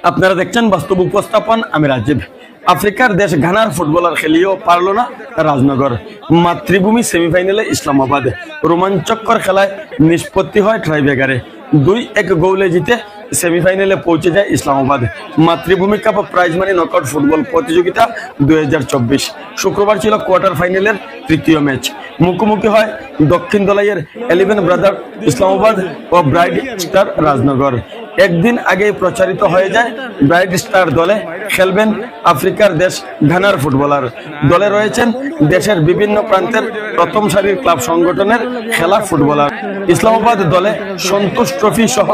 আপনারা দেখছেন বাস্তব উপস্থাপন। আমি রাজীব। আফ্রিকার দেশ ঘানার ফুটবলার খেলিয়েও পারল না রাজনগর। মাতৃভূমি সেমিফাইনালে ইসলামাবাদ। রোমাঞ্চকর খেলায় নিষ্পত্তি হয় ট্রাইব্রেকারে। 2-1 গোলে জিতে সেমিফাইনালে পৌঁছে যায় ইসলামাবাদ। মাতৃভূমি cup prize money knockout football প্রতিযোগিতা 2024। শুক্রবার ছিল কোয়ার্টার ফাইনালের তৃতীয় ম্যাচ। মুখোমুখি হয় দক্ষিণ দলাইয়ের 11 ব্রাদার ইসলামাবাদ ও ব্রাইট স্টার রাজনগর। একদিন আগে প্রচারিত হয়ে যায় ব্রাইট স্টার দলে খেলবেন আফ্রিকার দেশ ঘানার ফুটবলার। দলে রয়েছেন দেশের বিভিন্ন প্রান্তের প্রথম সারির ক্লাব সংগঠনের খেলা ফুটবলার। ইসলামাবাদ দলে সন্তোষ ট্রফি সহ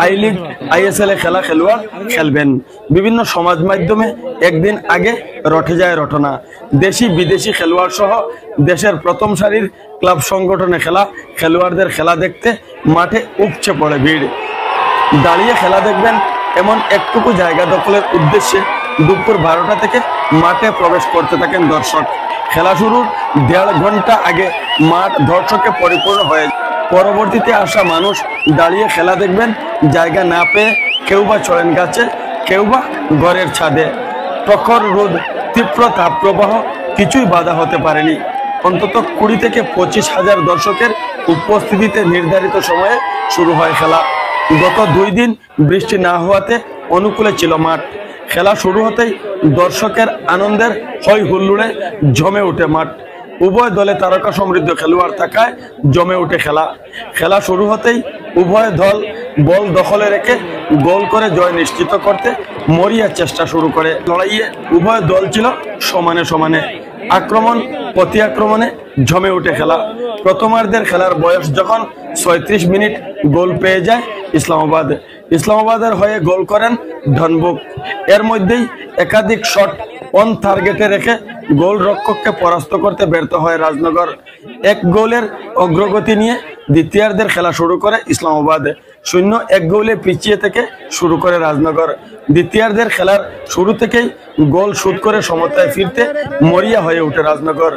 আই লিগ ISL এ খেলা খেলোয়াড় খেলবেন। বিভিন্ন সমাজ মাধ্যমে একদিন আগে রটে যায় রটনা। দেশি বিদেশি খেলোয়াড় সহ দেশের প্রথম সারির ক্লাব সংগঠনে খেলা খেলোয়াড়দের খেলা দেখতে মাঠে উপচে পড়ে ভিড়। দাঁড়িয়ে খেলা দেখবেন এমন একটুকু জায়গা দখলের উদ্দেশ্যে দুপুর 12টা থেকে মাঠে প্রবেশ করতে থাকেন দর্শক। খেলা শুরুর 1.5 ঘন্টা আগে মাঠ দর্শকে পরিপূর্ণ হয়ে যায়। পরবর্তীতে আসা মানুষ দাঁড়িয়ে খেলা দেখবেন জায়গা না পেয়ে কেউ বা চড়েন গাছে, কেউ বা ঘরের ছাদে। প্রখর রোদ, তীব্র তাপপ্রবাহ কিছুই বাধা হতে পারেনি। অন্তত 20 থেকে 25 হাজার দর্শকের উপস্থিতিতে নির্ধারিত সময়ে শুরু হয় খেলা। গত 2 দিন বৃষ্টি না হওয়াতে অনুকূলে ছিল মাঠ। খেলা শুরু হতেই দর্শকের আনন্দের হই হুল্লোড়ে জমে ওঠে মাঠ। উভয় দলে তারকা সমৃদ্ধ খেলোয়াড় থাকায় জমে ওঠে খেলা। খেলা শুরু হতেই উভয় দল বল দখলে রেখে গোল করে জয় নিশ্চিত করতে মরিয়া চেষ্টা শুরু করে। লড়াইয়ে উভয় দল ছিল সমানে সমানে। আক্রমণ প্রতি আক্রমণে জমে ওঠে খেলা। প্রথমার্ধের খেলার বয়স যখন 36 মিনিট গোল পেয়ে যায় ইসলামাবাদ। ইসলামাবাদের হয়ে গোল করেন ধনবুক। এর মধ্যেই একাধিক শট অন টার্গেটে রেখে গোল রক্ষককে পরাস্ত করতে ব্যর্থ হয় রাজনগর। 1 গোলের অগ্রগতি নিয়ে দ্বিতীয়ার্ধের খেলা শুরু করে ইসলামাবাদ। 0-1 গোলে পিছিয়ে থেকে শুরু করে রাজনগর। দ্বিতীয়ার্ধের খেলার শুরু থেকেই গোল শোধ করে সমতায় ফিরতে মরিয়া হয়ে ওঠে রাজনগর।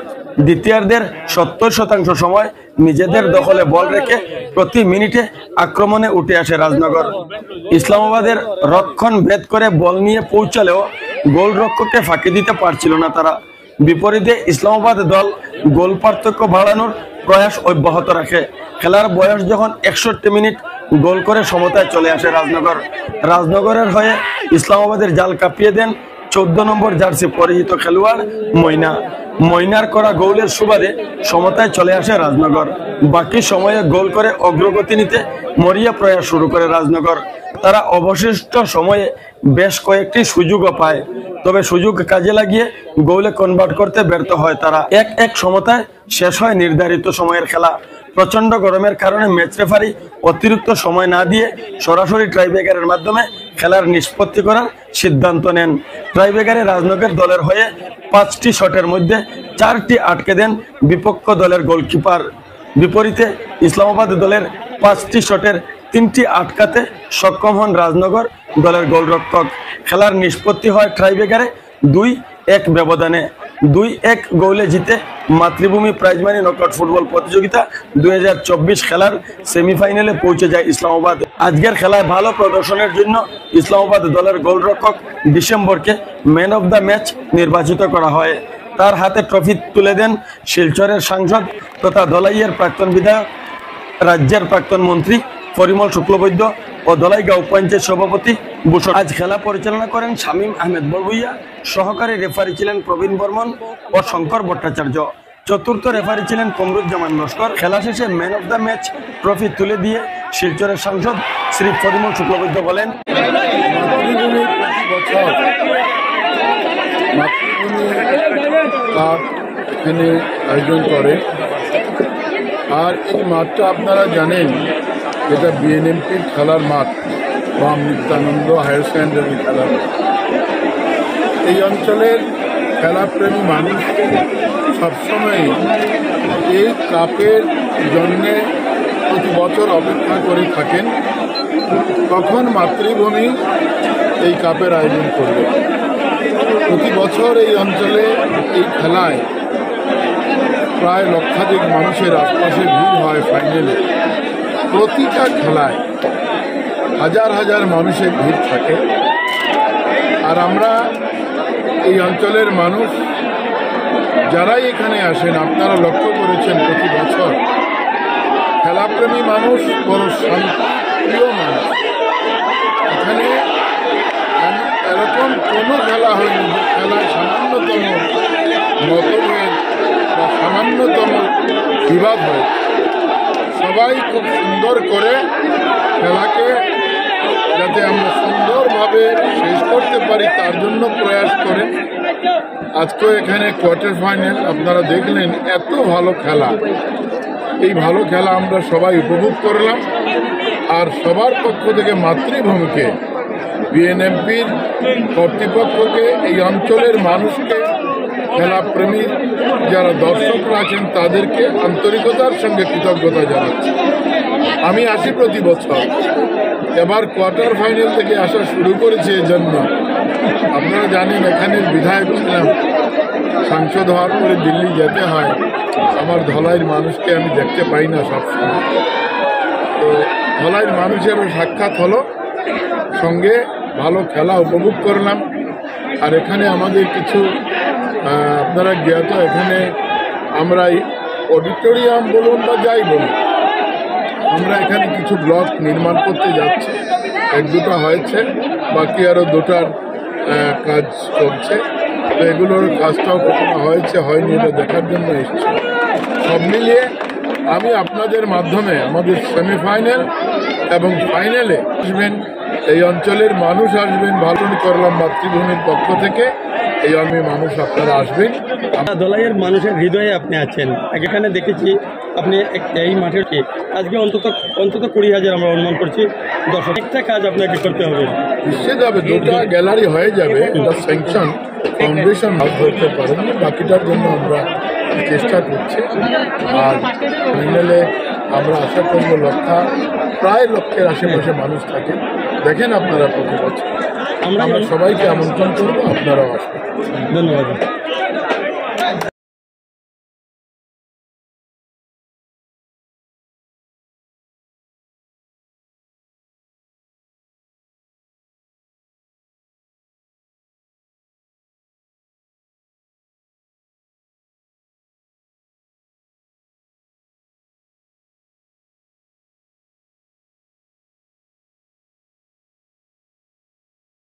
দ্বিতীয়ার্ধের 70% সময় নিজেদের দখলে বল রেখে প্রতি মিনিটে আক্রমণে উঠে আসে রাজনগর। ইসলামাবাদের রক্ষণ ভেদ করে বল নিয়ে পৌঁছালেও গোলরক্ষককে ফাঁকি দিতে পারছিল না তারা। বিপরীতে ইসলামাবাদ দল গোল পার্থক্য বাড়ানোর প্রয়াস অব্যাহত রাখে। খেলার বয়স যখন 61 মিনিট গোল করে সমতায় চলে আসে রাজনগর। রাজনগরের হয়ে ইসলামাবাদের জাল কাঁপিয়ে দেন 14 নম্বর জার্সি পরিহিত খেলোয়াড় ময়না। ময়নার করা গোলের সুবাদে সমতায় চলে আসে রাজনগর। বাকি সময়ে গোল করে অগ্রগতি নিতে মরিয়া প্রয়াস শুরু করে রাজনগর। তারা অবশিষ্ট সময়ে বেশ কয়েকটি সুযোগও পায়, তবে সুযোগ কাজে লাগিয়ে গোলে কনভার্ট করতে ব্যর্থ হয় তারা। 1-1 সমতায় শেষ হয় নির্ধারিত সময়ের খেলা। প্রচন্ড গরমের কারণে ম্যাচ রেফারি অতিরিক্ত সময় না দিয়ে সরাসরি ট্রাইব্রেকারের মাধ্যমে খেলার নিষ্পত্তি করার সিদ্ধান্ত নেন। ট্রাইব্রেকারে রাজনগর দলের হয়ে 5টি শটের মধ্যে 4টি আটকে দেন বিপক্ষ দলের গোলকিপার। বিপরীতে ইসলামাবাদ দলের 5টি শটের 3টি আটকাতে সক্ষম হন রাজনগর দলের গোলরক্ষক। খেলার নিষ্পত্তি হয় ট্রাইব্রেকারে 2-1 ব্যবধানে। 2-1 গোলে জিতে মাতৃভূমি প্রাইজ মানি নকআউট ফুটবল প্রতিযোগিতা 2024 খেলার সেমিফাইনালে পৌঁছে যায় ইসলামাবাদ। আজকের খেলায় ভালো প্রদর্শনের জন্য ইসলামাবাদ দলের গোলরক্ষক ডিসেম্বরকে ম্যান অব দ্য ম্যাচ নির্বাচিত করা হয়। তার হাতে ট্রফি তুলে দেন শিলচরের সাংসদ তথা ধলাইয়ের প্রাক্তন বিধায়ক, রাজ্যের প্রাক্তন মন্ত্রী পরিমল শুক্লবৈদ্য ও ধলাইগাঁও পঞ্চায়েত সভাপতি ভূষণ। আজ খেলা পরিচালনা করেন শামীম আহমেদ বড়ভূইয়া। সহকারী রেফারি ছিলেন প্রবীণ বর্মন ও শঙ্কর ভট্টাচার্য। চতুর্থ রেফারি ছিলেন কমরুজ্জামান লস্কর। খেলা শেষে man of the match trophy তুলে দিয়ে শিলচরের সাংসদ শ্রী পরিমল শুক্লবৈদ্য বলেন, এখানে আয়োজন করে। আর এই মাঠটা আপনারা জানেন এটা বিএনএমপির খেলার মাঠ বা নিত্যানন্দ হায়ার সেকেন্ডারি খেলার মাঠ। এই অঞ্চলের খেলাপ্রেমী মানুষ সবসময় এই কাপের জন্যে প্রতি বছর অপেক্ষা করে থাকেন কখন মাতৃভূমি এই কাপের আয়োজন করবে। প্রতি বছর এই অঞ্চলে এই খেলায় প্রায় লক্ষাধিক মানুষের আশপাশে ভিড় হয় ফাইনালে। প্রতিটা খেলায় হাজার হাজার মানুষের ভিড় থাকে। আমরা এই অঞ্চলের মানুষ যারাই এখানে আসেন আপনারা লক্ষ্য করেছেন প্রতি বছর খেলাপ্রেমী মানুষ, বড় শান্তিপ্রিয় মানুষ। এখানে এরকম কোনো খেলা হয়নি যে খেলায় সামান্যতম মতভেদ বা সামান্যতম বিবাদ হয়। সবাই খুব সুন্দর করে খেলাকে যাতে আমরা সুন্দরভাবে শেষ করতে পারি তার জন্য প্রয়াস করে। আজকে এখানে কোয়ার্টার ফাইনাল আপনারা দেখলেন, এত ভালো খেলা। এই ভালো খেলা আমরা সবাই উপভোগ করলাম। আর সবার পক্ষ থেকে মাতৃভূমিকে, বিএনএমপির কর্তৃপক্ষকে, এই অঞ্চলের মানুষকে, খেলাপ্রেমী যারা দর্শকরা আছেন তাদেরকে আন্তরিকতার সঙ্গে কৃতজ্ঞতা জানাচ্ছি। আমি আসি প্রতি বছর, এবার কোয়ার্টার ফাইনাল থেকে আসা শুরু করেছি। এজন্য আপনারা জানেন এখানের বিধায়ক ছিলাম, সাংসদ হওয়ার পরে দিল্লি যেতে হয়। আমার ধলাইয়ের মানুষকে আমি দেখতে পাই না সবসময়, তো ধলাইয়ের মানুষের সাক্ষাৎ হলো, সঙ্গে ভালো খেলা উপভোগ করলাম। আর এখানে আমাদের কিছু আপনারা জ্ঞাত, এখানে আমরা অডিটোরিয়াম বলুন বা যাই বলুন, আমরা এখানে কিছু ব্লক নির্মাণ করতে যাচ্ছি। এক দুটো হয়েছে, বাকি আরও দুটার কাজ চলছে। তো এগুলোর কাজটাও কখনো হয়েছে হয়নি এটা দেখার জন্য এসেছি। সব মিলিয়ে আমি আপনাদের মাধ্যমে আমাদের সেমিফাইনাল এবং ফাইনালে আসবেন, এই অঞ্চলের মানুষ আসবেন, ভালো করলাম মাতৃভূমির পক্ষ থেকে। এই আমি মানুষ আপনারা আসবেন। ধলাইয়ের মানুষের হৃদয়ে আপনি আছেন। এখানে দেখেছি আপনি এই মাঠের আজকে অন্তত 20,000 আমরা অনুমান করছি দর্শক। একটা কাজ আপনাকে করতে হবে, নিশ্চিত হবে। দুটো গ্যালারি হয়ে যাবে, এটা স্যাংশন ফাউন্ডেশন ধরতে পারেন, বাকিটার জন্য আমরা চেষ্টা করছি। আর ফাইনালে আমরা আশা করব প্রায় লক্ষের আশেপাশে মানুষ থাকে। দেখেন আপনারা প্রতি বছর আমরা সবাইকে আমন্ত্রণ করবো, আপনারাও আসবেন। ধন্যবাদ।